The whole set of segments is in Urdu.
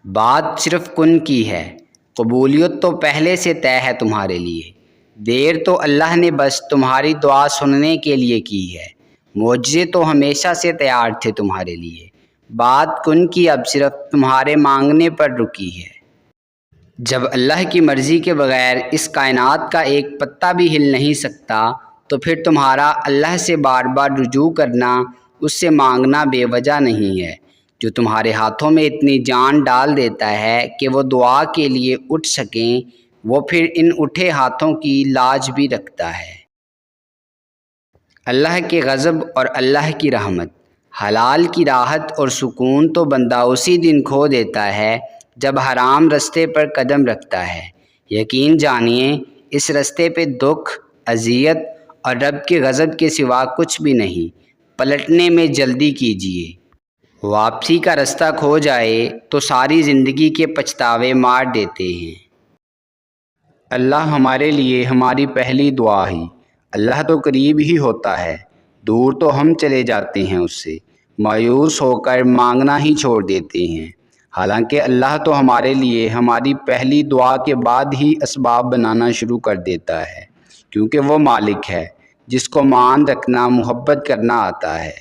بات صرف کن کی ہے، قبولیت تو پہلے سے طے ہے تمہارے لیے۔ دیر تو اللہ نے بس تمہاری دعا سننے کے لیے کی ہے، معجزے تو ہمیشہ سے تیار تھے تمہارے لیے۔ بات کن کی اب صرف تمہارے مانگنے پر رکی ہے۔ جب اللہ کی مرضی کے بغیر اس کائنات کا ایک پتا بھی ہل نہیں سکتا، تو پھر تمہارا اللہ سے بار بار رجوع کرنا، اس سے مانگنا بے وجہ نہیں ہے، جو تمہارے ہاتھوں میں اتنی جان ڈال دیتا ہے کہ وہ دعا کے لیے اٹھ سکیں، وہ پھر ان اٹھے ہاتھوں کی لاج بھی رکھتا ہے۔ اللہ کے غضب اور اللہ کی رحمت، حلال کی راحت اور سکون تو بندہ اسی دن کھو دیتا ہے جب حرام رستے پر قدم رکھتا ہے۔ یقین جانیے اس رستے پہ دکھ، اذیت اور رب کے غضب کے سوا کچھ بھی نہیں۔ پلٹنے میں جلدی کیجیے۔ واپسی کا رستہ کھو جائے تو ساری زندگی کے پچھتاوے مار دیتے ہیں۔ اللہ ہمارے لیے ہماری پہلی دعا ہی۔ اللہ تو قریب ہی ہوتا ہے، دور تو ہم چلے جاتے ہیں اس سے، مایوس ہو کر مانگنا ہی چھوڑ دیتے ہیں۔ حالانکہ اللہ تو ہمارے لیے ہماری پہلی دعا کے بعد ہی اسباب بنانا شروع کر دیتا ہے، کیونکہ وہ مالک ہے جس کو مان رکھنا، محبت کرنا آتا ہے۔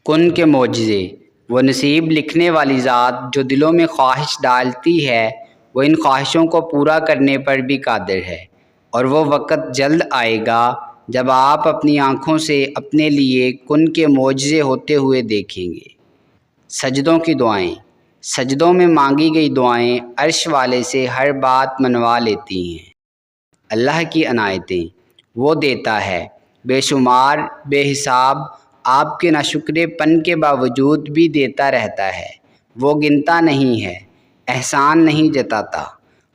کن کے معجزے، وہ نصیب لکھنے والی ذات جو دلوں میں خواہش ڈالتی ہے، وہ ان خواہشوں کو پورا کرنے پر بھی قادر ہے، اور وہ وقت جلد آئے گا جب آپ اپنی آنکھوں سے اپنے لیے کن کے معجزے ہوتے ہوئے دیکھیں گے۔ سجدوں کی دعائیں، سجدوں میں مانگی گئی دعائیں عرش والے سے ہر بات منوا لیتی ہیں۔ اللہ کی عنایتیں، وہ دیتا ہے، بے شمار بے حساب، آپ کے ناشکرے پن کے باوجود بھی دیتا رہتا ہے۔ وہ گنتا نہیں ہے، احسان نہیں جتاتا،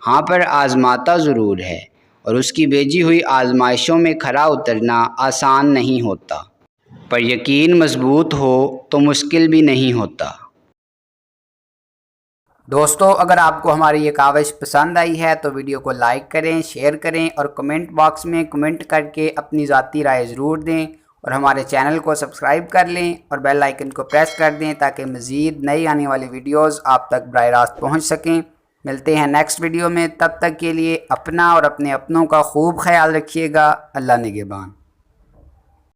ہاں پر آزماتا ضرور ہے، اور اس کی بھیجی ہوئی آزمائشوں میں کھرا اترنا آسان نہیں ہوتا، پر یقین مضبوط ہو تو مشکل بھی نہیں ہوتا۔ دوستو، اگر آپ کو ہماری یہ کاوش پسند آئی ہے تو ویڈیو کو لائک کریں، شیئر کریں اور کمنٹ باکس میں کمنٹ کر کے اپنی ذاتی رائے ضرور دیں، اور ہمارے چینل کو سبسکرائب کر لیں اور بیل آئیکن کو پریس کر دیں تاکہ مزید نئی آنے والی ویڈیوز آپ تک براہ راست پہنچ سکیں۔ ملتے ہیں نیکسٹ ویڈیو میں، تب تک کے لیے اپنا اور اپنے اپنوں کا خوب خیال رکھیے گا۔ اللہ نگہبان۔